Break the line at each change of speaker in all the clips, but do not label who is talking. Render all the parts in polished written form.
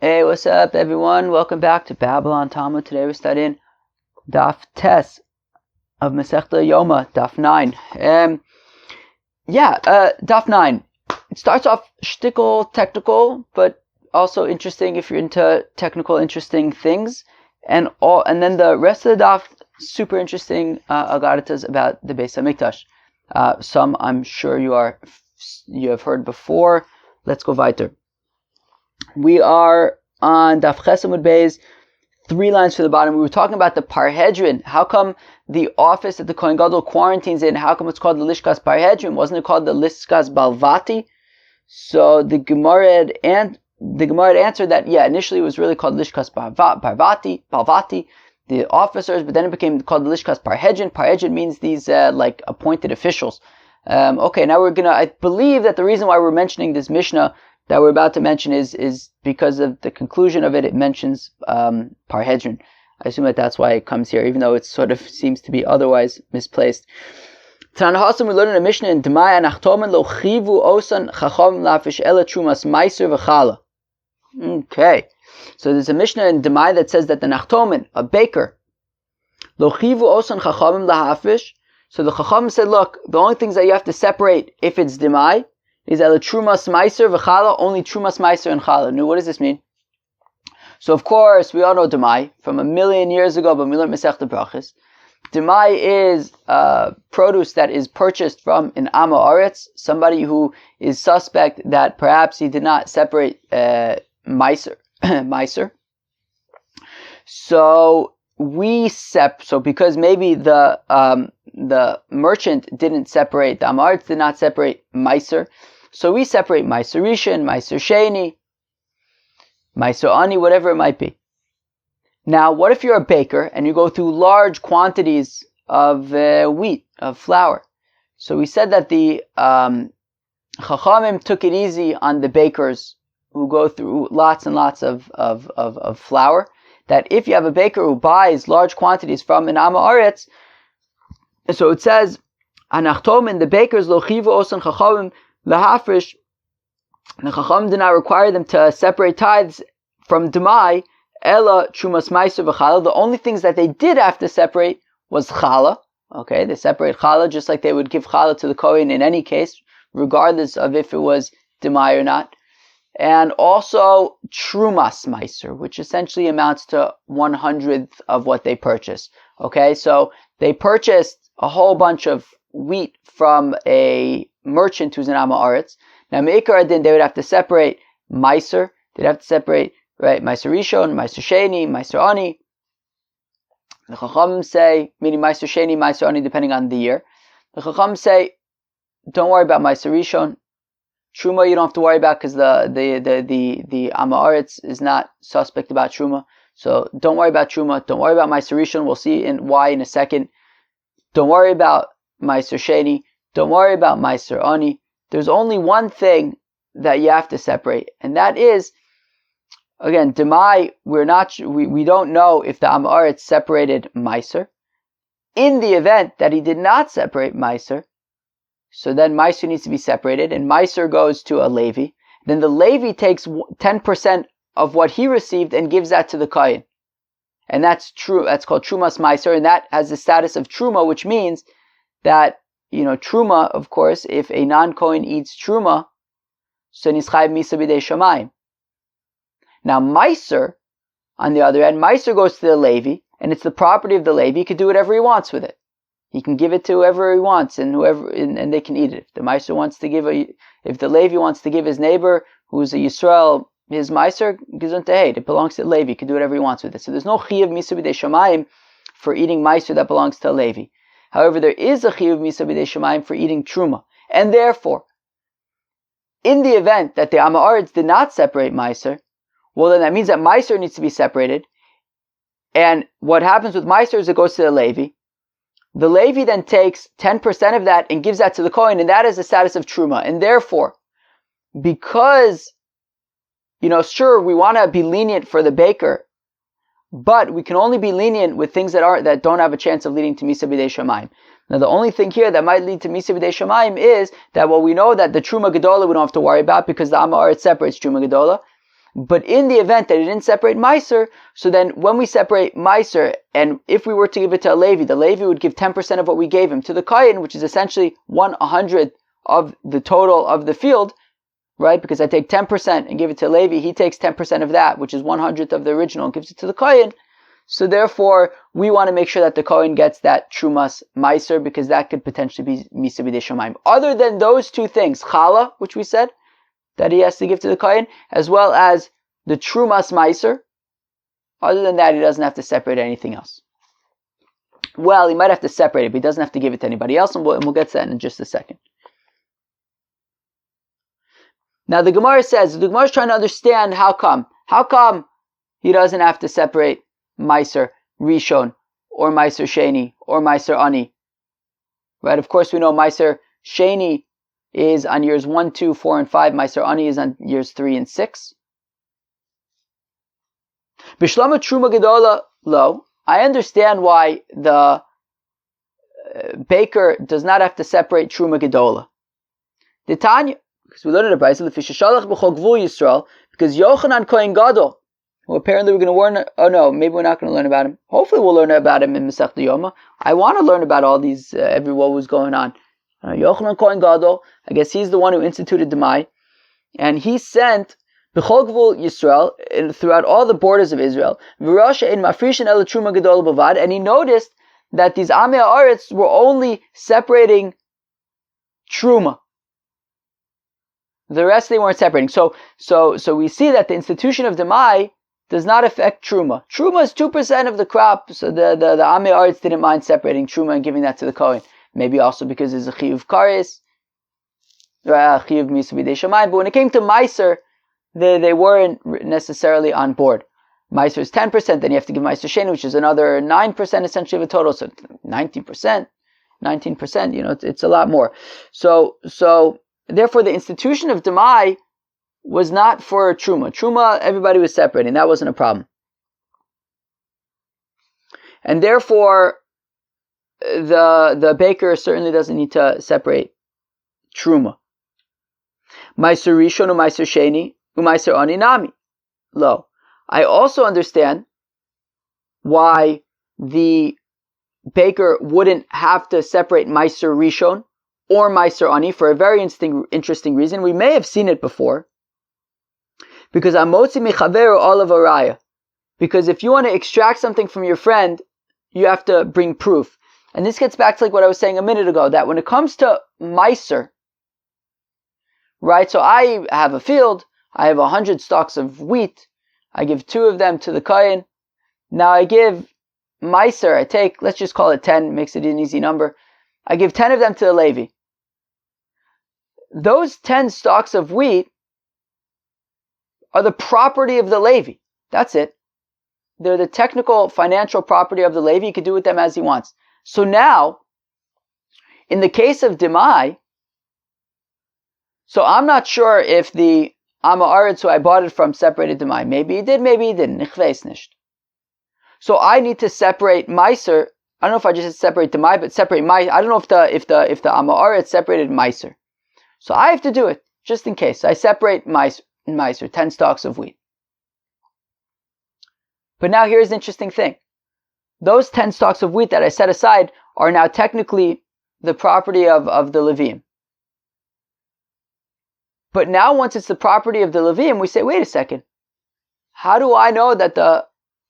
Hey, what's up, everyone? Welcome back to Babylon Talmud. Today we're studying Daf Tes of Masechta Yoma, Daf 9. Daf 9. It starts off shtickle, technical, but also interesting if you're into technical, interesting things. And then the rest of the Daf, super interesting Agadatas about the Beis HaMikdash. Some I'm sure you have heard before. Let's go weiter. We are on Daf Ches Amud Beis, 3 lines from the bottom. We were talking about the Parhedrin. How come the office that the Kohen Gadol quarantines in, how come it's called the Lishkas Parhedrin? Wasn't it called the Lishkas Balvati? So the Gemara had answered that, initially it was really called Lishkas Balvati, the officers, but then it became called the Lishkas Parhedrin. Parhedrin means these appointed officials. Now I believe that the reason why we're mentioning this Mishnah that we're about to mention is because of the conclusion of it. It mentions Parhedrin. I assume that's why it comes here, even though it sort of seems to be otherwise misplaced. Tanan Hasan, we learn in a Mishnah in Demaya Nachtomen lo chivu osan chacham lafish ela trumas meiser v'chala. Okay, so there's a Mishnah in Demaya that says that the Nachtomen, a baker, lo chivu osan chachamim lahafish. So the chacham said, look, the only things that you have to separate if it's Demai is ela trumas meiser v'chala, only trumas meiser and chala. Now, what does this mean? So, of course, we all know Demai from 1,000,000 years ago, but we learned Masechta Brachos. Demai is produce that is purchased from an Amma Aretz, somebody who is suspect that perhaps he did not separate meiser. So because maybe the merchant didn't separate, the Amma Aretz did not separate meiser, so we separate meiser rishon, meiser sheni, meiser ani, whatever it might be. Now, what if you're a baker and you go through large quantities of wheat, of flour? So we said that the Chachamim took it easy on the bakers who go through lots and lots of flour, that if you have a baker who buys large quantities from an Amma Aretz, so it says, Anachtomen, the bakers, lo chivu osan Chachamim lahafrish, the Chachamim did not require them to separate tithes from Demai, Ella Trumas Meiser v'Chala. The only things that they did have to separate was Chala. Okay, they separate Chala just like they would give Chala to the Kohen in any case, regardless of if it was Demai or not. And also Trumas Meiser, which essentially amounts to 1/100th of what they purchased. Okay, so they purchased a whole bunch of wheat from a merchant who's an Amma Aretz. Now, Me'ikar Adin, they would have to separate Meiser. They'd have to separate, right, Meiser Rishon, Meiser Sheni, Meiser Ani. The Chacham say, meaning Meiser Sheni, Meiser Ani, depending on the year. The Chacham say, don't worry about Meiser Rishon. Truma you don't have to worry about because the Amma Aretz is not suspect about Truma. So don't worry about Truma. Don't worry about Meiser Rishon. We'll see why in a second. Don't worry about Meiser Sheni. Don't worry about Meiser Ani. There's only one thing that you have to separate, and that is, again, Demai, we don't know if the Amma Aretz separated Meiser. In the event that he did not separate Meiser, so then Meiser needs to be separated, and Meiser goes to a Levi. Then the Levi takes 10% of what he received and gives that to the Kohen. And that's true. That's called Trumas Meiser, and that has the status of Truma, which means that, Truma, of course, if a non-Kohen eats Truma, so Nischayv Misa B'dei Shamayim. Now, Meiser, on the other hand, Meiser goes to the Levi, and it's the property of the Levi. He can do whatever he wants with it. He can give it to whoever he wants, and they can eat it. If the Meiser wants to if the Levi wants to give his neighbor, who's a Yisrael, his Meiser, Gesundheit, it belongs to the Levi. He can do whatever he wants with it. So there's no Chiyuv Misa B'dei Shamayim for eating Meiser that belongs to a Levi. However, there is a Chiyuv Misa B'dei Shamayim for eating Truma. And therefore, in the event that the Amma Aretz did not separate Meiser, well, then that means that Meiser needs to be separated. And what happens with Meiser is it goes to the Levi. The Levi then takes 10% of that and gives that to the Kohen, and that is the status of Truma. And therefore, because, sure, we want to be lenient for the baker, but we can only be lenient with things that don't have a chance of leading to Misa B'dei Shamayim. Now, the only thing here that might lead to Misa B'dei Shamayim is that, we know that the Truma Gedola we don't have to worry about because the Amma Aretz separates Truma Gedola. But in the event that it didn't separate Meiser, so then when we separate Meiser, and if we were to give it to a Levi, the Levi would give 10% of what we gave him to the Kohen, which is essentially 1/100th of the total of the field, right? Because I take 10% and give it to Levi, he takes 10% of that, which is 1/100th of the original, and gives it to the Kohen. So therefore, we want to make sure that the Kohen gets that Trumas Meiser, because that could potentially be Misa B'dei Shamayim. Other than those two things, Chala, which we said, that he has to give to the Kohen, as well as the Trumas Meiser. Other than that, he doesn't have to separate anything else. Well, he might have to separate it, but he doesn't have to give it to anybody else, and we'll get to that in just a second. Now the Gemara says, the Gemara is trying to understand how come. How come he doesn't have to separate Meiser Rishon, or Meiser Sheni, or Meiser Ani? Right, of course we know Meiser Sheni is on years 1, 2, 4, and 5. Meiser Ani is on years 3 and 6. Bishlama Truma Gedola Lo. I understand why the baker does not have to separate Truma Gedola. The Tanya, because we learned in the Brayso, Yisrael, because Yochanan Kohen Gadol, who apparently we're going to learn. Oh no, maybe we're not going to learn about him. Hopefully we'll learn about him in Masechta Yoma. I want to learn about all these, what was going on. Yochanan Kohen Gadol, I guess he's the one who instituted Demai, and he sent B'chol Gvul Yisrael throughout all the borders of Israel, and he noticed that these Amei Haaretz were only separating Truma. The rest they weren't separating. So we see that the institution of Demai does not affect Truma. Truma is 2% of the crop, so the Amei Haaretz didn't mind separating Truma and giving that to the Kohen. Maybe also because there's a Chiyuv Kares, Chiyuv Misa B'dei Shamayim. But when it came to Meiser, they weren't necessarily on board. Meiser is 10%, then you have to give Meiser Sheni, which is another 9% essentially of the total, so 19%, it's a lot more. So therefore the institution of Demai was not for Truma. Truma, everybody was separating, that wasn't a problem. And therefore, the baker certainly doesn't need to separate Truma. Meiser Rishon or Meiser Sheni, Meiser Ani Nami. Lo. I also understand why the baker wouldn't have to separate Meiser Rishon or Meiser Ani for a very interesting reason. We may have seen it before. Because Amotzi Mechaver Olav Araya. Because if you want to extract something from your friend, you have to bring proof. And this gets back to like what I was saying a minute ago, that when it comes to Meiser, right, so I have a field, I have 100 stalks of wheat, I give 2 of them to the Kohen. Now I give Meiser, I take, let's just call it 10, makes it an easy number. I give 10 of them to the Levi. Those 10 stalks of wheat are the property of the Levi. That's it. They're the technical financial property of the Levi. He can do with them as he wants. So now, in the case of Demai, so I'm not sure if the Amei Haaretz who I bought it from separated Demai. Maybe he did, maybe he didn't. Ich weiß nicht. So I need to separate Meiser. I don't know if I just separate Demai, but separate Meiser. I don't know if the Amei Haaretz separated Meiser. So I have to do it, just in case. I separate Meiser, 10 stalks of wheat. But now here's the interesting thing. Those 10 stalks of wheat that I set aside are now technically the property of the Leviim. But now once it's the property of the Leviim, we say, wait a second. How do I know that the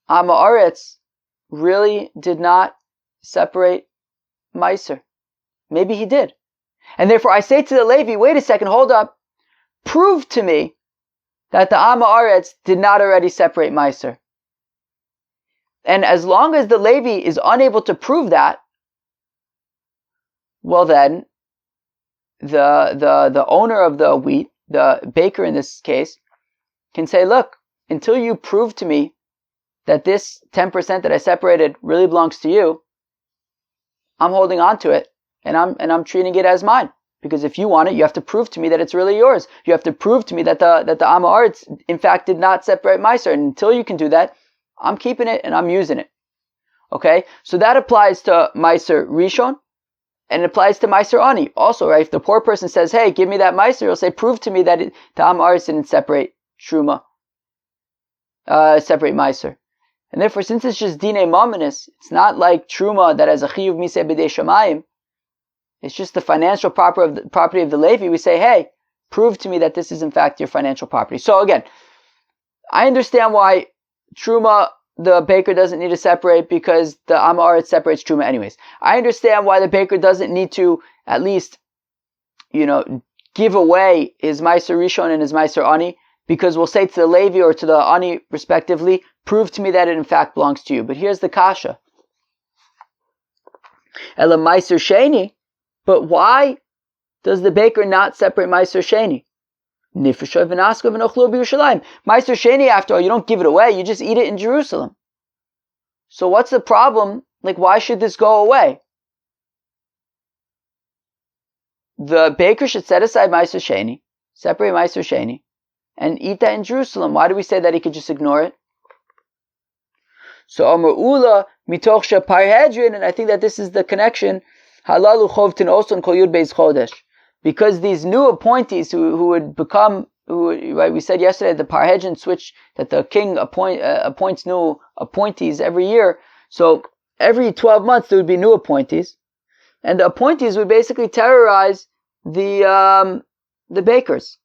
Amei Haaretz really did not separate Meiser? Maybe he did. And therefore I say to the Levi, wait a second, hold up. Prove to me that the Amei Haaretz did not already separate Meiser. And as long as the Levi is unable to prove that, well then, the owner of the wheat, the baker in this case, can say, look, until you prove to me that this 10% that I separated really belongs to you, I'm holding on to it, and I'm treating it as mine. Because if you want it, you have to prove to me that it's really yours. You have to prove to me that the Amei Haaretz, in fact, did not separate Meiser. And until you can do that, I'm keeping it and I'm using it. Okay? So that applies to Meiser Rishon, and it applies to Meiser Ani. Also, right? If the poor person says, hey, give me that Meiser, he'll say, prove to me that the Amei Haaretz didn't separate Truma separate Meiser. And therefore, since it's just Dinei Mominus, it's not like Truma that has a Chiyuv Miseh B'dei Shamayim. It's just the financial property of the Levi. We say, hey, prove to me that this is in fact your financial property. So again, I understand why Truma, the baker doesn't need to separate because the Am Haaretz separates Truma anyways. I understand why the baker doesn't need to at least, give away his Meiser Rishon and his Meiser Ani, because we'll say to the Levi or to the Ani respectively, prove to me that it in fact belongs to you. But here's the kasha. Ela Meiser Sheni, but why does the baker not separate Meiser Sheni? Nifesha v'naska v'nochlu b'Yerushalayim. Meiser Sheni, after all, you don't give it away, you just eat it in Jerusalem. So what's the problem? Like, why should this go away? The baker should set aside Meiser Sheni, separate Meiser Sheni, and eat that in Jerusalem. Why do we say that he could just ignore it? So Amar Ula mitoch sheparhedrin, and I think that this is the connection. Halalu chovtin oson kol yud beis chodesh, because these new appointees who would become, right? We said yesterday the parhedrin switch, that the king appoints new appointees every year. So every 12 months there would be new appointees, and the appointees would basically terrorize the bakers.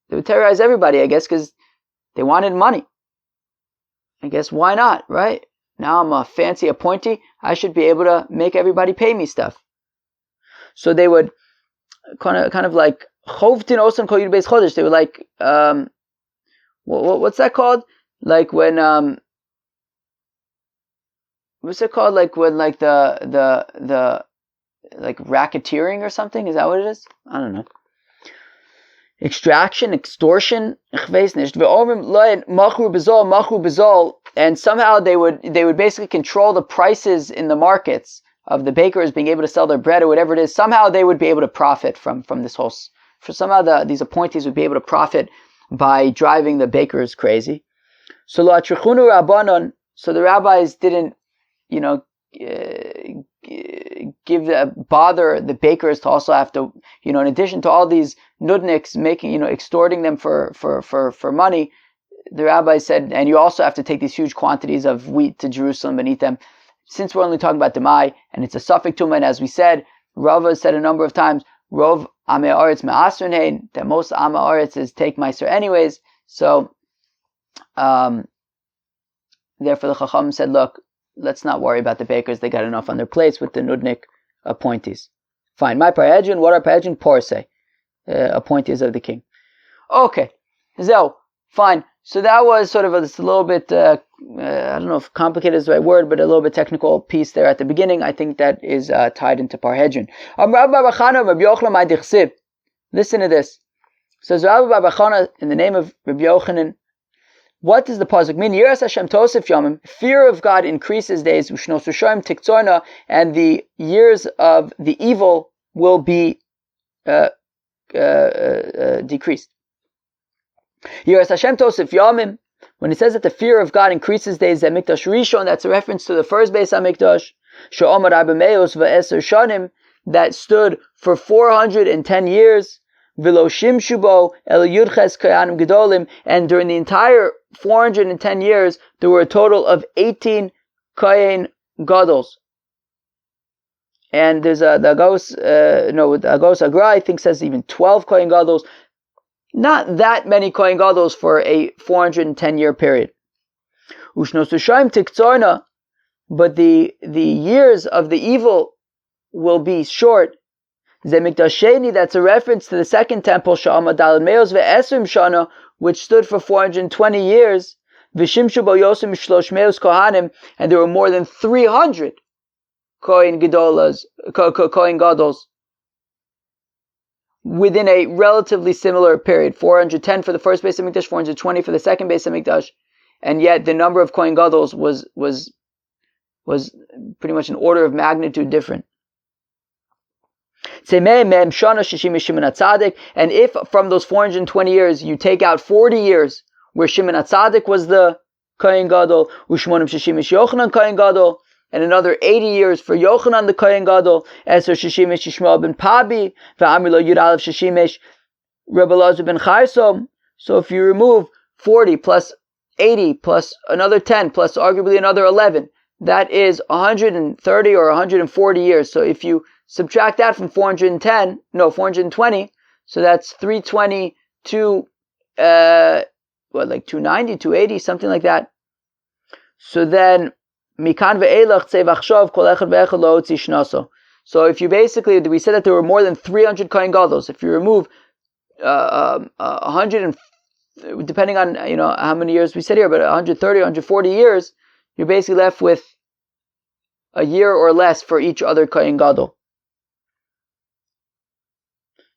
They would terrorize everybody, I guess, because they wanted money. I guess why not, right? Now I'm a fancy appointee, I should be able to make everybody pay me stuff. So they would kind of like chovtin osan kol yud beis chodesh. They would like what's that called? Like when what's it called? Like when like the like racketeering or something? Is that what it is? I don't know. Extraction, extortion, and somehow they would basically control the prices in the markets of the bakers being able to sell their bread or whatever it is. Somehow they would be able to profit from this whole. Somehow these appointees would be able to profit by driving the bakers crazy. So the rabbis didn't, bother the bakers to also have to, in addition to all these nudniks making, extorting them for money, the rabbi said, and you also have to take these huge quantities of wheat to Jerusalem and eat them. Since we're only talking about Demai, and it's a suffix tumah, and as we said, Rava said a number of times, Rov Amei Haaretz me'asr nein, that most Amei Haaretz is take Meiser anyways. So, therefore the Chacham said, look, let's not worry about the bakers. They got enough on their plates with the nudnik appointees. Fine. My parhedrin, what are parhedrin? Porsei, appointees of the king. Okay. So, fine. So that was sort of a little bit, I don't know if complicated is the right word, but a little bit technical piece there at the beginning. I think that is tied into parhedrin. Listen to this. Says Rabbi Bar Chana in the name of Rabbi Yochanan, what does the pasuk mean? Yiras Hashem tosef yomim. Fear of God increases days. Ushnos ushoyim tiktzorna, and the years of the evil will be decreased. Yiras Hashem tosef yomim. When it says that the fear of God increases days, that mikdash rishon, that's a reference to the first Beis Hamikdash. She'omar arba meos va'eser shanim, that stood for 410 years. V'lo shimshubo el yudches koyanim gedolim, and during the entire 410 years, there were a total of 18 kohen gadol. And there's the Agos Agra, I think, says even 12 kohen gadol. Not that many kohen gadol for a 410 year period. Ushnos ushayim tiktzorna, but the years of the evil will be short. Zemikdash Sheni, that's a reference to the second temple, Sha'ama Dalad Meos ve'esrim shana, which stood for 420 years. V'shimshu bo yosim shlosh meos kohanim, and there were more than 300 kohen gadols within a relatively similar period. 410 for the first Beis Hamikdash, 420 for the second Beis Hamikdash, and yet the number of kohen gadols was pretty much an order of magnitude different. And if from those 420 years you take out 40 years where Shimon HaTzadik was the Kohen Gadol, Ushmonim Shishimish Yochanan Kohen Gadol, and another 80 years for Yochanan the Kohen Gadol, Eser Shishimish Yishmael ben Pabi, V'amilo Yud Aleph Shishimish Rebbe Elazar ben Chaysom. So if you remove 40 plus 80 plus another 10 plus arguably another 11. That is 130 or 140 years. So if you subtract that from 420, so that's 320 to, like 290, 280, something like that. So then, mikan ve'elach tzei v'achshav kol echad ve'echad lo hotzi shnaso. So if you basically, we said that there were more than 300 Kohen Gadol. If you remove 100, depending on how many years we said here, but 130, 140 years, you're basically left with a year or less for each other Kohen Gadol.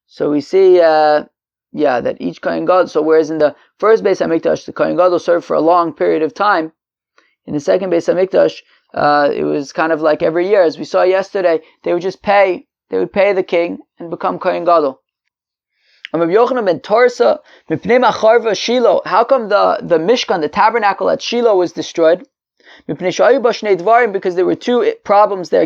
So we see, that each Kohen Gadol. So whereas in the first Beis Hamikdash, the Kohen Gadol served for a long period of time, in the second Beis Hamikdash, it was kind of like every year, as we saw yesterday, they would just pay. They would pay the king and become Kohen Gadol. How come the Mishkan, the tabernacle at Shiloh, was destroyed? Because there were two problems there: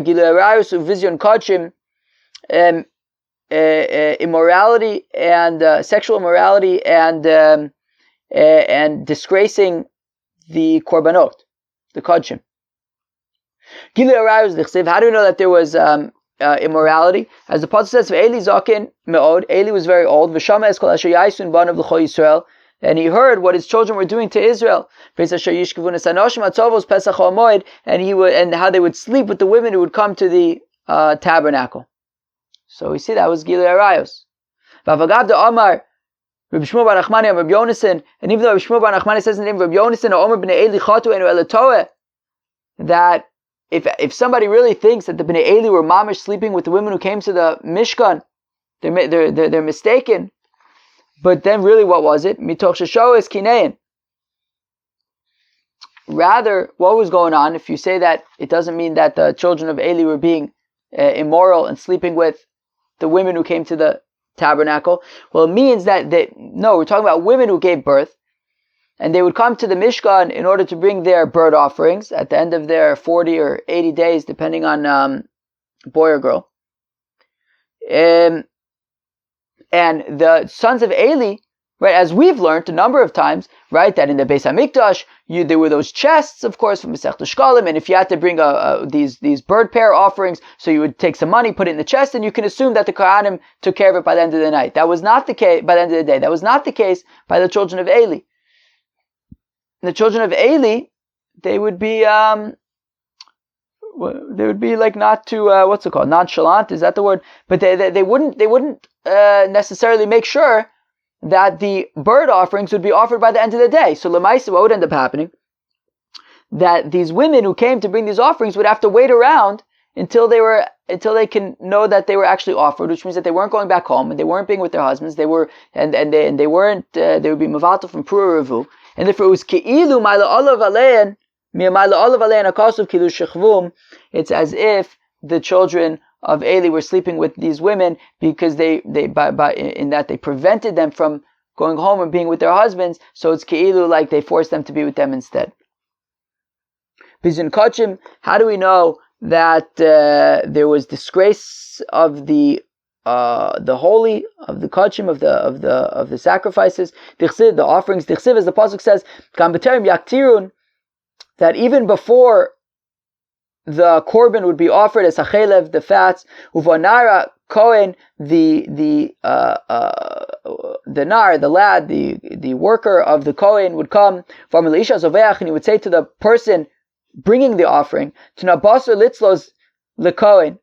immorality and sexual immorality and disgracing the korbanot, the kodshim. How do we know that there was immorality? As the pasuk says, Eli zaken meod. Eli was very old. V'shama es kol asher yaisun banav l'chol Yisrael, and he heard what his children were doing to Israel. And how they would sleep with the women who would come to the tabernacle. So we see that was Gilui Arayos. V'avagav de Amar Rabbi Shmuel bar Nachmani and Rabbi Yonasan, and even though Rabbi Shmuel bar Nachmani says in the name of Rabbi Yonasan, Omer b'nei Eli chatu enu elatoeh, that if somebody really thinks that the Bnei Eli were mamish sleeping with the women who came to the Mishkan, they're mistaken. But then really what was it? Mitoch shesho es kinein. Rather, what was going on? If you say that, it doesn't mean that the children of Eli were being immoral and sleeping with the women who came to the tabernacle. Well, it means that we're talking about women who gave birth, and they would come to the Mishkan in order to bring their bird offerings at the end of their 40 or 80 days, depending on boy or girl. And the sons of Eli, right, as we've learned a number of times, right, that in the Beis Hamikdash, there were those chests, of course, from Masechta Shkalim, and if you had to bring these bird pair offerings, so you would take some money, put it in the chest, and you can assume that the Kohanim took care of it by the end of the night. That was not the case by the end of the day. That was not the case by the children of Eli. The children of Eli, they would be like not too nonchalant, is that the word? But they wouldn't necessarily make sure that the bird offerings would be offered by the end of the day. So Lemaisa, what would end up happening? That these women who came to bring these offerings would have to wait around until they can know that they were actually offered, which means that they weren't going back home and they weren't being with their husbands. They were they would be mevatel from Pura Revu. And if it was Ke'ilu Ma'ala Olav Alein, Ma'ala Olav Alein Akasav Kilu Shechvum, it's as if the children of Eli were sleeping with these women because in that they prevented them from going home and being with their husbands, so it's Ke'ilu like they forced them to be with them instead. Bizun Kachim, how do we know that there was disgrace of the holy, of the kachim, of the sacrifices, the offerings, as the pasuk says, that even before the korban would be offered as hachelev, the fats, uvanara kohen, the nar, the lad, the worker of the kohen would come from Elisha Zoveach, and he would say to the person bringing the offering, to nabasar litzlos lekohen,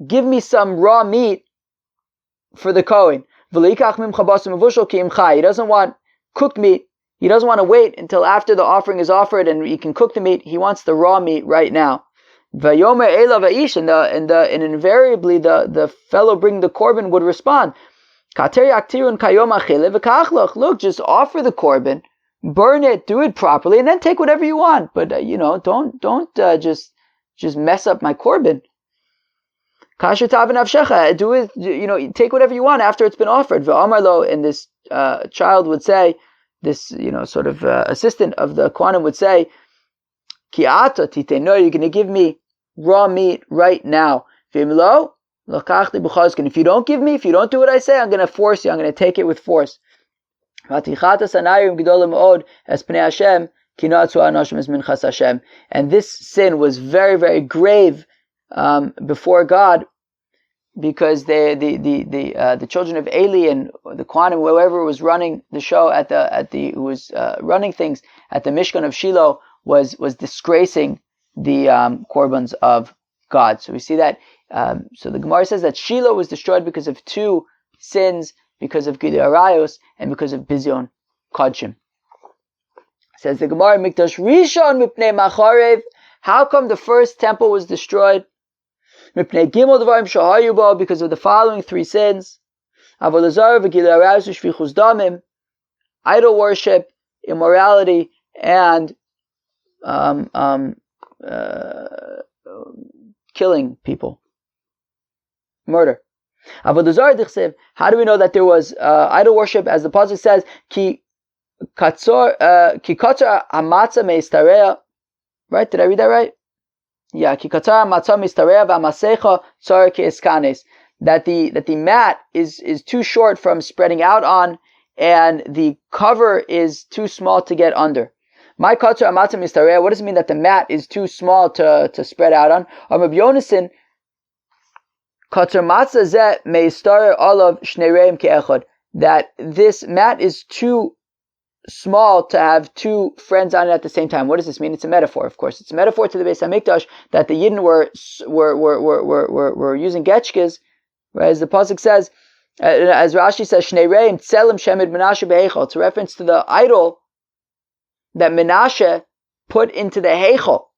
give me some raw meat for the Kohen. He doesn't want cooked meat. He doesn't want to wait until after the offering is offered and he can cook the meat. He wants the raw meat right now. And invariably the fellow bringing the korban would respond, look, just offer the korban, burn it, do it properly, and then take whatever you want. But don't just mess up my korban. Kasher tav nafshecha, do it, take whatever you want after it's been offered. V'amarlo, and this child would say, this sort of assistant of the Kohanim would say, Ki ata titeno, you're going to give me raw meat right now. V'imlo lakachti b'chazkin. If you don't do what I say, I'm going to force you. I'm going to take it with force. And this sin was very, very grave before God, because the children of Eli and the Kohanim, whoever was running the show who was running things at the Mishkan of Shiloh, was disgracing the korbans of God. So we see that. So the Gemara says that Shiloh was destroyed because of two sins, because of Gilui Arayos and because of Bizyon Kodshim. Says the Gemara, Mikdash Rishon mipnei Macharev. How come the first temple was destroyed? Mipnei Gimel Devarim shahayu bo, because of the following three sins: Avodah Zarah v'Gilui Arayos u'Shfichus Damim, idol worship, immorality, and killing people, murder. Avodah Zarah dichsev. How do we know that there was idol worship? As the pasuk says, ki katzor hamatzah meistareya. Right? Did I read that right? Yeah. Ki katzor hamatzah meistareya v'amasecha tzor ke'eskanes. That the mat is too short from spreading out on, and the cover is too small to get under. My katzor hamatzah meistareya. What does it mean that the mat is too small to spread out on? Rabbi Yonasan, that this mat is too small to have two friends on it at the same time. What does this mean? It's a metaphor, of course. It's a metaphor to the Beis Hamikdash, that the Yidden were using getchkes, right? As the pasuk says, as Rashi says, Shnei Reim tzelem shemid Menashe beheichel. It's a reference to the idol that Menashe put into the heichel.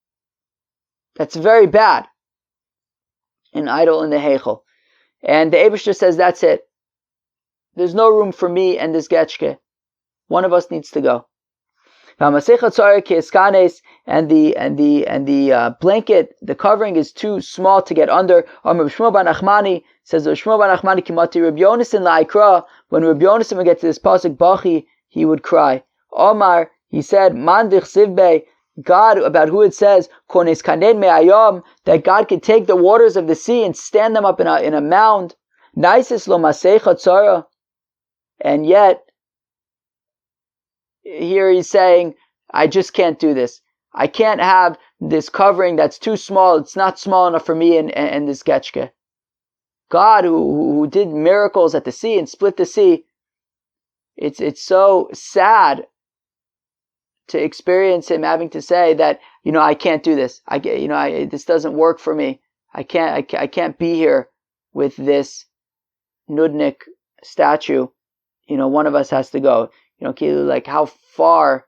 That's very bad. An idol in the heichel. And the Eibishter says, that's it. There's no room for me and this getchke. One of us needs to go. And the blanket, the covering is too small to get under. Says Shmuel bar Nachmani kimati Rabbi Yonasan la'ikra. When Rabbi Yonasan would get to this pasuk bachi, he would cry. Omar, he said, man dichsivbe, God, about who it says, kones kanen me'ayom, that God could take the waters of the sea and stand them up in a mound. Naisis lo masecha tzara. And yet, here he's saying, I just can't do this. I can't have this covering that's too small. It's not small enough for me and this getchke. God, who did miracles at the sea and split the sea, it's so sad to experience him having to say that, I can't do this. This doesn't work for me. I can't be here with this nudnik statue. One of us has to go. Like how far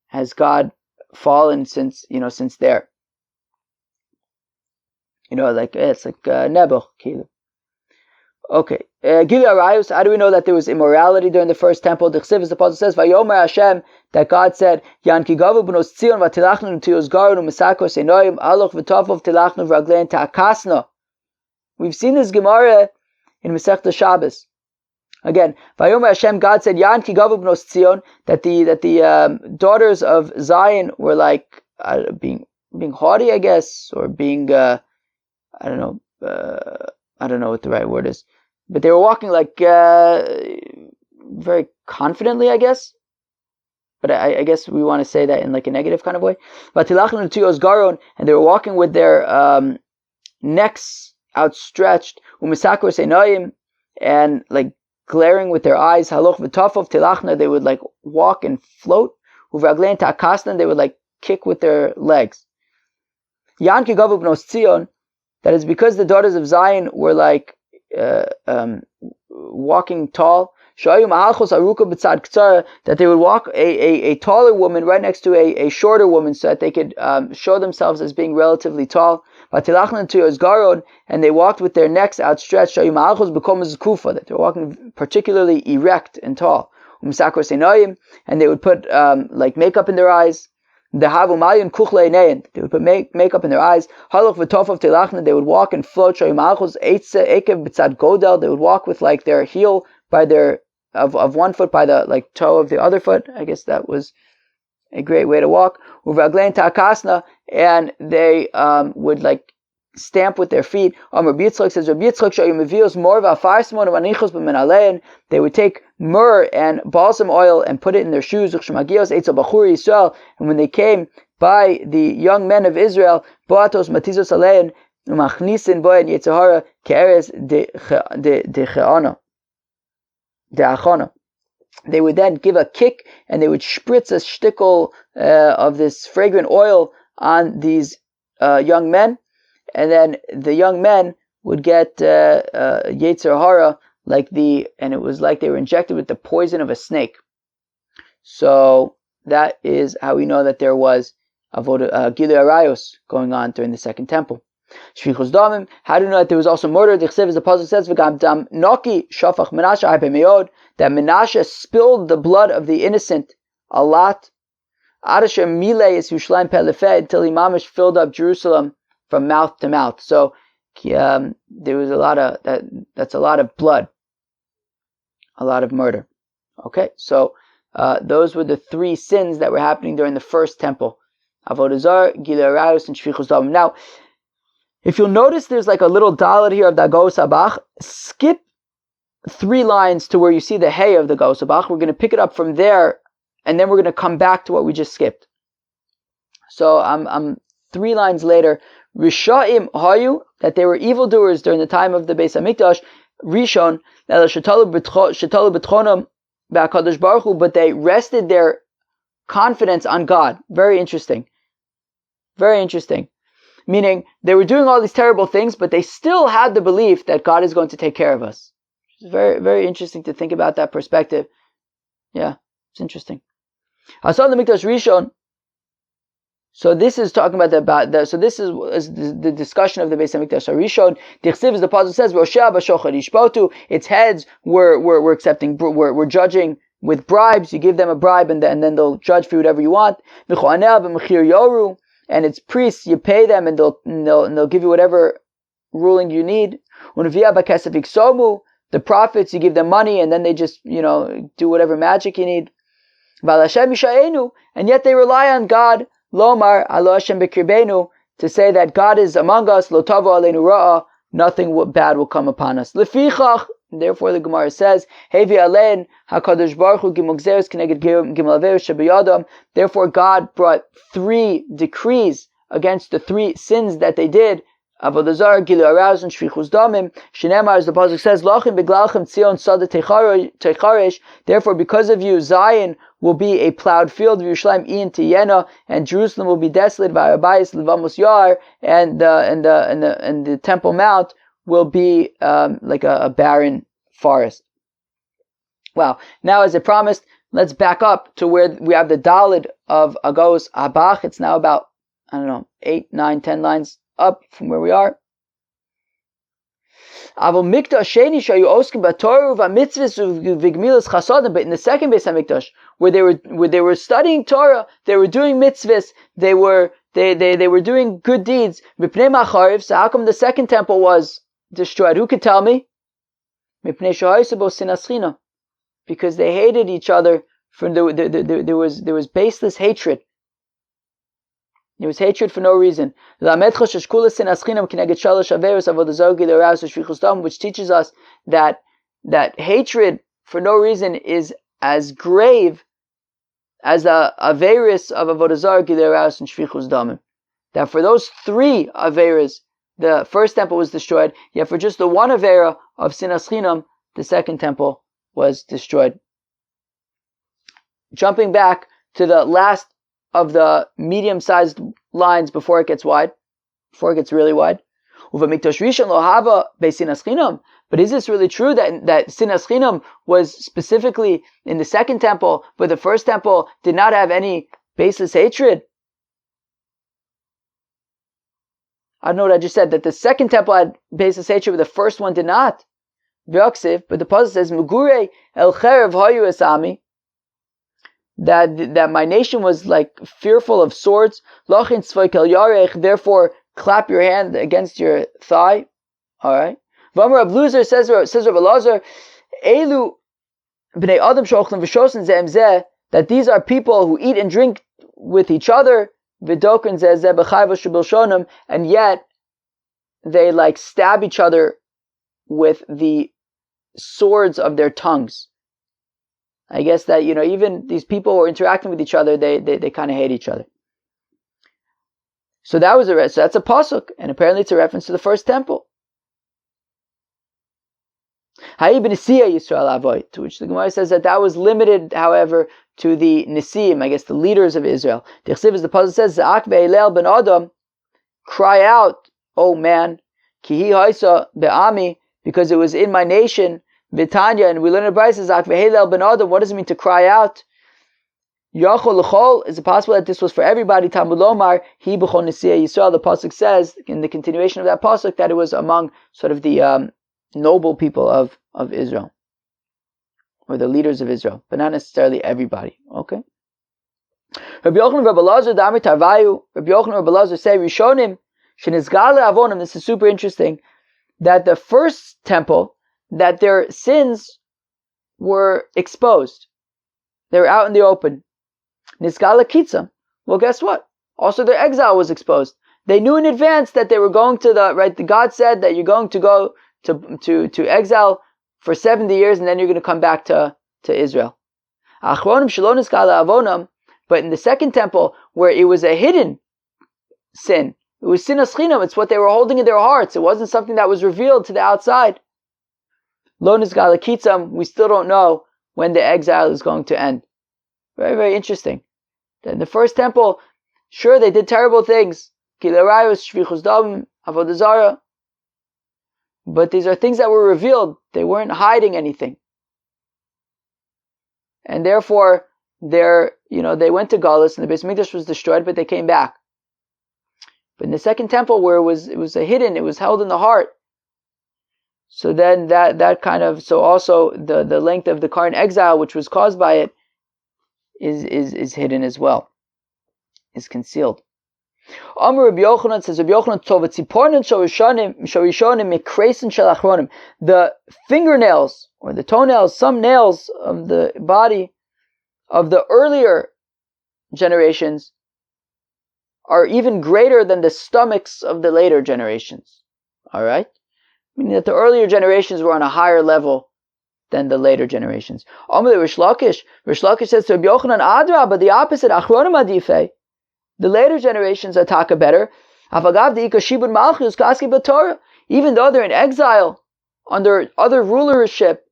has God fallen since there? It's like Nebuch. Okay. Gilui Arayos, how do we know that there was immorality during the first temple? The Chsiv, as the Apostle says, Vayomer Hashem, that God said, Yan ki gavu b'nos Tzion v'tilachnu t'yos garon u'misakos enoim aloch v'tofov tilachnu v'raglein ta'akasna. We've seen this Gemara in Masechta Shabbos. Again, Vayomer Hashem, God said, Yan ki gavu b'nos Tzion, that the daughters of Zion were like being haughty, I guess, or being I don't know what the right word is, but they were walking like very confidently, I guess. But I guess we want to say that in like a negative kind of way. And they were walking with their necks outstretched, and like glaring with their eyes. They would like walk and float. They would like kick with their legs. That is because the daughters of Zion were like walking tall. That they would walk a taller woman right next to a shorter woman, so that they could show themselves as being relatively tall. And they walked with their necks outstretched. That they were walking particularly erect and tall. And they would put like makeup in their eyes. They would put makeup in their eyes. They would walk and float. They would walk with like their heel by their of one foot by the like toe of the other foot. I guess that was a great way to walk. And they would like stamp with their feet. Rabbi Yitzchak says, they would take myrrh and balsam oil and put it in their shoes. And when they came by the young men of Israel, boatos matizos alein umachnisin boen yetzahara ke'eres de achana. They would then give a kick and they would spritz a shtickle of this fragrant oil on these young men, and then the young men would get Yetzer Hara, and it was like they were injected with the poison of a snake. So that is how we know that there was Gilui Arayos going on during the Second Temple. Shvichus Damim, how do you know that there was also murder? The Chsiv, as the Apostle says, V'gam dam noki shafach Menashe harbe meod, that Menashe spilled the blood of the innocent a lot. Adasher milei is Yerushalayim pelefeh, until he mamish filled up Jerusalem from mouth to mouth. So there was a lot of that's a lot of blood, a lot of murder. Okay, so those were the three sins that were happening during the first temple: Avodah Zarah, Gilui Arayos, and Shvichus Damim. Now, if you'll notice, there's like a little dalet here of the Agos Habach. Skip 3 lines to where you see the hay of the Agos Habach. We're going to pick it up from there, and then we're going to come back to what we just skipped. So I'm 3 lines later. Risha'im hayu, that they were evildoers during the time of the Beis Hamikdash. Rishon, shetalu b'tchonam b'Hakadosh Baruch Hu, but they rested their confidence on God. Very interesting. Very interesting. Meaning, they were doing all these terrible things, but they still had the belief that God is going to take care of us. It's very, very interesting to think about that perspective. Yeah, it's interesting. Hasan the Mikdash Rishon. So this is talking about so this is the discussion of the Beis Hamikdash Rishon. The Chsiv, as the Apostle says, Rosheh b'shochad yishpotu. Its heads were accepting, were judging with bribes. You give them a bribe, and then they'll judge for whatever you want. V'choanel b'mechir yoru. And its priests, you pay them, and they'll give you whatever ruling you need. The prophets, you give them money, and then they just do whatever magic you need. And yet they rely on God. Lomar alo Hashem b'kirbenu, to say that God is among us. Lo tavo aleinu ra'a, nothing bad will come upon us. Lefichach. Therefore, the Gemara says, Hevi alein hakadosh baruch hu gimel gzeres keneged gimel averos shebiyadam. Therefore, God brought 3 decrees against the 3 sins that they did. Avodah Zarah, Gilui Arayos, and Shvichus Damim. Shenemar, as the pasuk says, Lachim beglalchem Tzion sada techaresh. Therefore, because of you, Zion will be a plowed field. Yerushalayim iyin tiyena, and Jerusalem will be desolate. Va'arabayis levamos yar, and the Temple Mount will be like a barren forest. Wow. Now, as I promised, let's back up to where we have the Dalet of Agos Habach. It's now about, 8, 9, 10 lines up from where we are. But in the second Beis Hamikdash, where they were studying Torah, they were doing mitzvahs, they were doing good deeds. So how come the second temple was destroyed? Who could tell me? Because they hated each other. There was baseless hatred. There was hatred for no reason. Which teaches us that hatred for no reason is as grave as the averis of Avodah Zarah, Gilui Arayos, and Shvichus Damim. That for those 3 averas, the first temple was destroyed, yet for just the one avera of Sinas Chinam, the second temple was destroyed. Jumping back to the last of the medium-sized lines before it gets really wide. But is this really true that Sinas Chinam was specifically in the second temple, but the first temple did not have any baseless hatred? I don't know what I just said, that the second temple had baseless hatred, but the first one did not. But the pasuk says, Megure el cherev hayu esami, that my nation was like fearful of swords. Lachin tzvay kel yarech, therefore clap your hand against your thigh. Alright. V'amar Rav Luzer says Rav Elazar, Elu b'nei adam shochlim v'shosin zeh zeh, that these are people who eat and drink with each other, v'dokrin zeh zeh b'chai v'shabilshonim, and yet they like stab each other with the swords of their tongues. I guess that, even these people who are interacting with each other, they kind of hate each other. So that was so that's a pasuk, and apparently it's a reference to the first temple. To which the Gemara says that was limited, however, to the Nisim, I guess the leaders of Israel. The Chsiv, as the pasuk says, Za'ak ve'elel ben Adam, cry out, oh man, ki hi haisa be'ami, because it was in my nation, B'Tanya, and we learn in Brayso, Za'ak ve'elel ben Adam, what does it mean to cry out? Yachol l'chol, is it possible that this was for everybody? Talmud lomar, hi b'chol Nesiya Yisrael, the pasuk says, in the continuation of that pasuk, that it was among sort of the noble people of Israel, or the leaders of Israel, but not necessarily everybody. Okay. Rabbi Yochanan and Rabbi Elazar Damar Tarvayu. Rabbi Yochanan and Rabbi Elazar say Rishonim shenizgale avonim. This is super interesting. That the first temple, that their sins were exposed, they were out in the open. Nizgale kitzam. Well, guess what? Also, their exile was exposed. They knew in advance that they were going to God said that you're going to go to exile for 70 years, and then you're going to come back to Israel. But in the second temple, where it was a hidden sin, it was sinas chinam, it's what they were holding in their hearts. It wasn't something that was revealed to the outside. Lo nizgala kitzam, we still don't know when the exile is going to end. Very, very interesting. In the first temple, sure, they did terrible things. But these are things that were revealed. They weren't hiding anything. And therefore, they went to Galus, and the Beis Mikdash was destroyed, but they came back. But in the second temple, where it was a hidden, it was held in the heart. So then that kind of, so also the length of the current exile, which was caused by it, is hidden as well, is concealed. Amar Rabbi Yochanan, says Rabbi Yochanan, the fingernails or the toenails, some nails of the body of the earlier generations are even greater than the stomachs of the later generations. All right, meaning that the earlier generations were on a higher level than the later generations. Amar Rish Lakish says to Rabbi Yochanan, Adra, but the opposite, Achronim Adifei. The later generations are taka better. Even though they're in exile, under other rulership,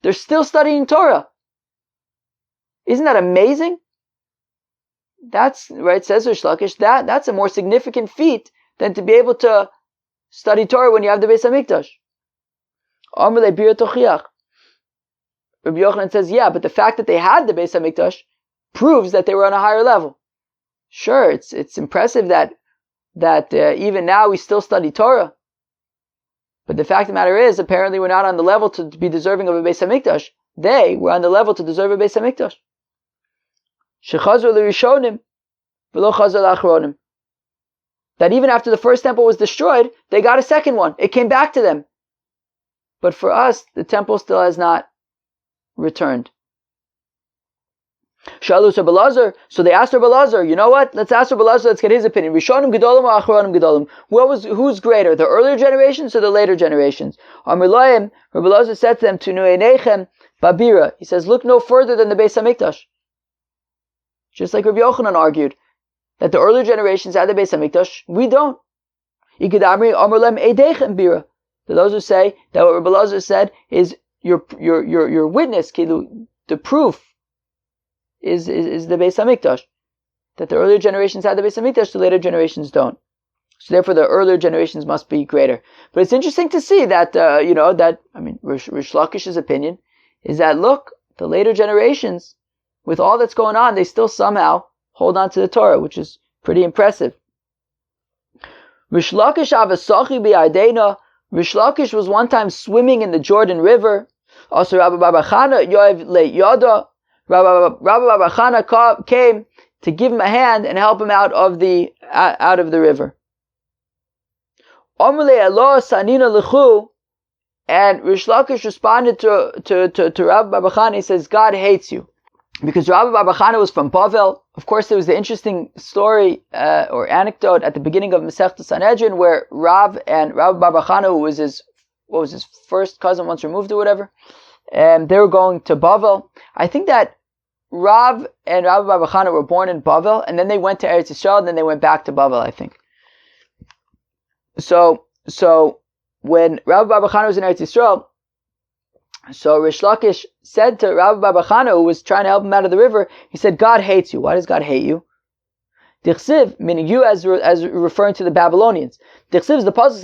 they're still studying Torah. Isn't that amazing? That's right, says Rish Lakish, that's a more significant feat than to be able to study Torah when you have the Beis HaMikdash. Rabbi Yochanan says, yeah, but the fact that they had the Beis HaMikdash proves that they were on a higher level. Sure, it's impressive that even now we still study Torah. But the fact of the matter is, apparently we're not on the level to be deserving of a Beis HaMikdash. They were on the level to deserve a Beis HaMikdash. Shechazru l'rishonim v'lo chazar l'achronim. That even after the first temple was destroyed, they got a second one. It came back to them. But for us, the temple still has not returned. Shalu Rabbi Elazar, so they asked Rabbi Elazar, you know what? Let's ask Rabbi Elazar, let's get his opinion. Rishonim gedolim or achronim gedolim? Who's greater, the earlier generations or the later generations? Amar Laim, Rabbi Elazar said to them, Tunu einechem babira. He says, look no further than the Beis HaMikdash. Just like Rabbi Yochanan argued, that the earlier generations had the Beis HaMikdash, we don't. Iked Amri Amar Laim eidechem bira. Those who say that what Rabbi Elazar said is your witness, the proof, is the Beis HaMikdash. That the earlier generations had the Beis HaMikdash, the later generations don't. So therefore the earlier generations must be greater. But it's interesting to see that, Rish Lakish's opinion is that, look, the later generations, with all that's going on, they still somehow hold on to the Torah, which is pretty impressive. Rish Lakish avasachi bi'adeina. Rish Lakish was one time swimming in the Jordan River. Also Rabbi Barbachana yoev le'yada. Rabbi Barbachana came to give him a hand and help him out of the river. And Rish Lakish responded to Rabbi Barbachana. He says, God hates you. Because Rabbi Barbachana was from Bavel. Of course, there was the interesting story or anecdote at the beginning of Masechta Sanhedrin where Rabbi Barbachana, who was his first cousin once removed or whatever, and they were going to Bavel. I think that Rav and Rabbi Bar Bar Chana were born in Bavel, and then they went to Eretz Yisrael, and then they went back to Bavel, I think. So when Rabbi Bar Bar Chana was in Eretz Yisrael, so Rish Lakish said to Rabbi Bar Bar Chana, who was trying to help him out of the river, he said, God hates you. Why does God hate you? Dichsiv, meaning you as referring to the Babylonians. Dichsiv, the pasuk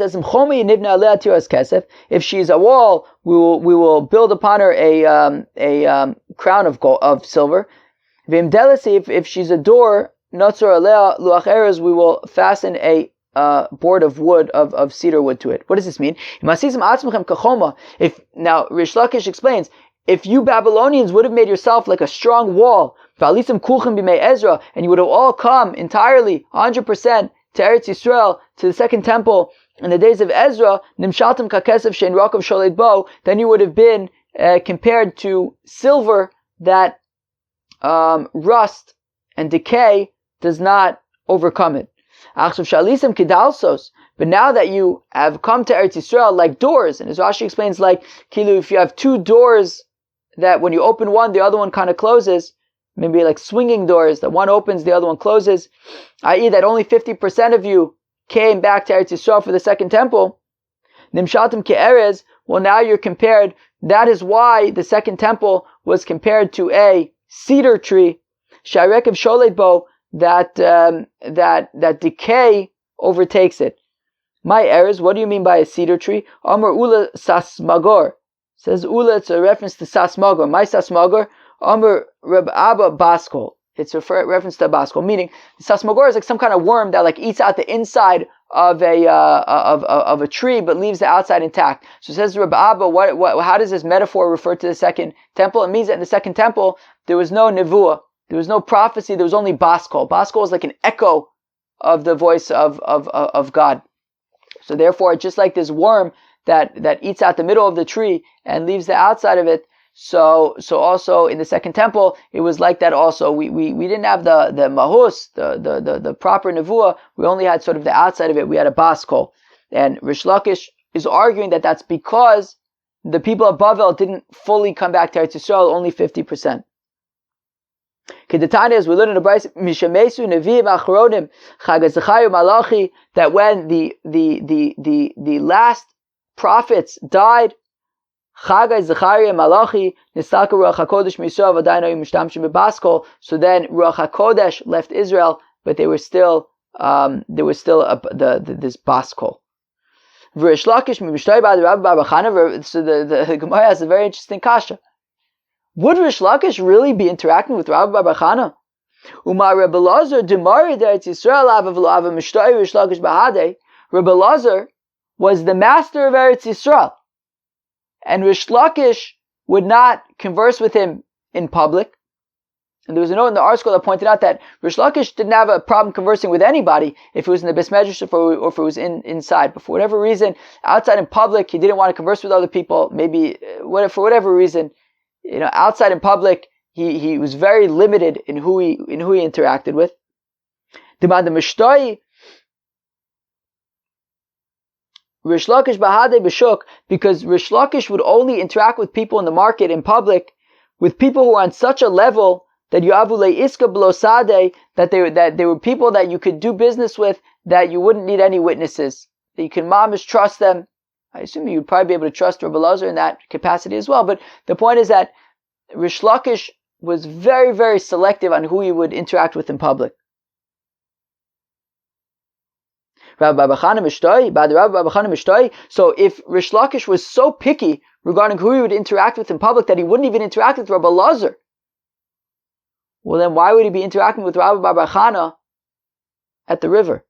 says, if she is a wall, we will build upon her a crown of gold, of silver. If she's a door, we will fasten a board of wood, of cedar wood to it. What does this mean? If now Rish Lakish explains, if you Babylonians would have made yourself like a strong wall, and you would have all come entirely, 100%, to Eretz Yisrael, to the second temple, in the days of Ezra, then you would have been compared to silver that rust and decay does not overcome it. But now that you have come to Eretz Yisrael like doors, and as Rashi explains, like Kilu, if you have two doors that when you open one, the other one kind of closes, maybe like swinging doors, that one opens, the other one closes, i.e. that only 50% of you came back to Eretz Yisrael for the second temple. Nimshatim ke'erez, well now you're compared, that is why the second temple was compared to a cedar tree, Sharekev Sholet Bo, that decay overtakes it. My errors, what do you mean by a cedar tree? Amar Ula Sasmagor. Says Ula, it's a reference to Sasmagor. My Sasmagor, Amar Reb Abba Baskol. It's a reference to Baskol, meaning Sasmagor is like some kind of worm that like eats out the inside of a tree but leaves the outside intact. So it says Reb Abba, how does this metaphor refer to the second temple? It means that in the second temple there was no nevuah, there was no prophecy, there was only Baskol. Baskol is like an echo of the voice of God. So therefore, just like this worm that eats out the middle of the tree and leaves the outside of it, so also in the second temple, it was like that also. We didn't have the mahus, the proper nevuah. We only had sort of the outside of it. We had a baskol. And Rish Lakish is arguing that that's because the people of Bavel didn't fully come back to Eretz Yisrael, only 50%. Kedetanya, as we learn in the Brayso, Mishamesu Nevi'im Achronim Chagazachayu Malachi, that when the last prophets died, Chagai, Zechariah, Malachi, Nisaka Ruach HaKodesh Misrael, V'adayin Hayu Mishtamshim Bebaskol. So then Ruach HaKodesh left Israel, but there was still this Baskol. V'Rish Lakish Mishtai B'ad Rabbi Bar Bar Chana. So the Gemara has a very interesting kasha. Would Rish Lakish really be interacting with Rabbi Bar Bar Chana? Umar Rebbe Lazar Demari D'Eretz Yisrael Avav L'Avav Mishtai Rish Lakish B'Hadei. Rebbe Lazar was the master of Eretz Yisrael, and Rish Lakish would not converse with him in public. And there was a note in the article that pointed out that Rish Lakish didn't have a problem conversing with anybody if it was in the Beis Medrash or if it was inside. But for whatever reason, outside in public, he didn't want to converse with other people. Maybe for whatever reason, outside in public, he was very limited in who he interacted with. Demand the Mishtoi Rish Lakish Bahadei B'Shuk, because Rish Lakish would only interact with people in the market, in public, with people who are on such a level that Yavule Iska Blosade, that they were people that you could do business with, that you wouldn't need any witnesses, that you can mamish trust them. I assume you'd probably be able to trust Rabbi Lazar in that capacity as well. But the point is that Rish Lakish was very, very selective on who he would interact with in public. Rabbi Bar Bar Chana Mishtoi. So if Rish Lakish was so picky regarding who he would interact with in public that he wouldn't even interact with Rabbi Lazar, well then why would he be interacting with Rabbi Bar Bar Chana at the river?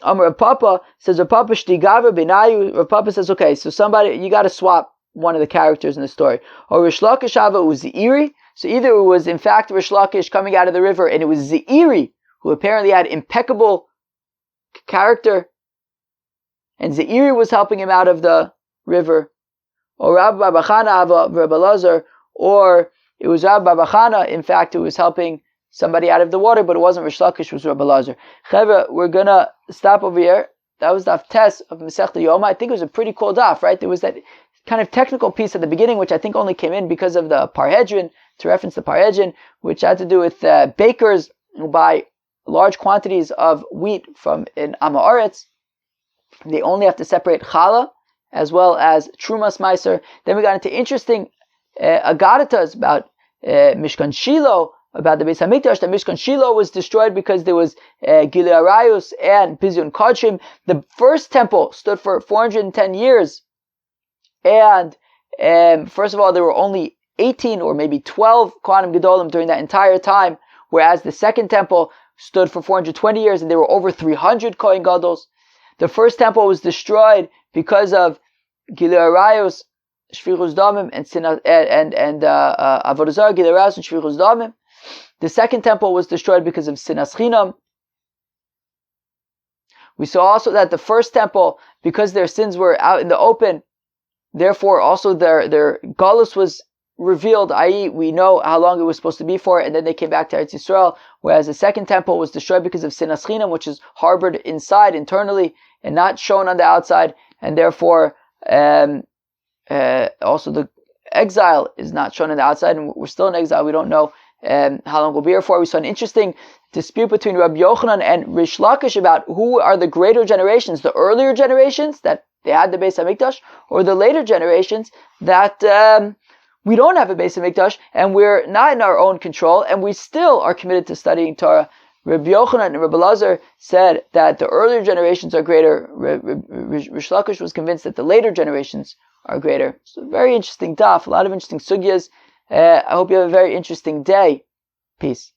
Rav Papa says, Rav Papa Shtigaver Benayu. Rav Papa says, okay, so you got to swap one of the characters in the story. Or Rish Lakish Ava Zeiri. So either it was in fact Rish Lakish coming out of the river, and it was Zeiri who apparently had impeccable character, and Zeiri was helping him out of the river, or Rabbi Bar Bar Chana Rabbi Lazar, or it was Rabbi Bar Bar Chana, in fact, who was helping somebody out of the water, but it wasn't Rish Lakish, it was Rabbi Lazar. Chevra, we're gonna stop over here. That was daf tes of Masechta Yoma. I think it was a pretty cool daf, right? There was that kind of technical piece at the beginning, which I think only came in because of the Parhedrin, to reference the Parhedrin, which had to do with bakers who buy large quantities of wheat from in Amaretz. They only have to separate challah as well as trumas meiser. Then we got into interesting agadatas about Mishkan Shiloh, about the Beis Hamikdash. That Mishkan Shiloh was destroyed because there was Gilui Arayos and Bizyun Kodshim. The first temple stood for 410 years, and first of all, there were only 18 or maybe 12 Kohanim Gedolim during that entire time, whereas the second temple stood for 420 years, and there were over 300 Kohen Gadols. The first temple was destroyed because of Gilui Arayos, Shvichus Damim, and Avodah Zarah, Gilui Arayos, and Shvichus Damim. The second temple was destroyed because of Sinas Chinam. We saw also that the first temple, because their sins were out in the open, therefore also their galus was revealed, i.e. we know how long it was supposed to be for, and then they came back to Eretz Yisrael, whereas the second temple was destroyed because of Sinas Chinam, which is harbored inside, internally, and not shown on the outside, and therefore also the exile is not shown on the outside, and we're still in exile. We don't know how long we'll be here for. We saw an interesting dispute between Rabbi Yochanan and Rish Lakish about who are the greater generations, the earlier generations that they had the Beis Hamikdash, or the later generations that we don't have a Beis Hamikdash and we're not in our own control and we still are committed to studying Torah. Rabbi Yochanan and Rabbi Lazar said that the earlier generations are greater. Rish Lakish was convinced that the later generations are greater. So very interesting daf, a lot of interesting sugyas. I hope you have a very interesting day. Peace.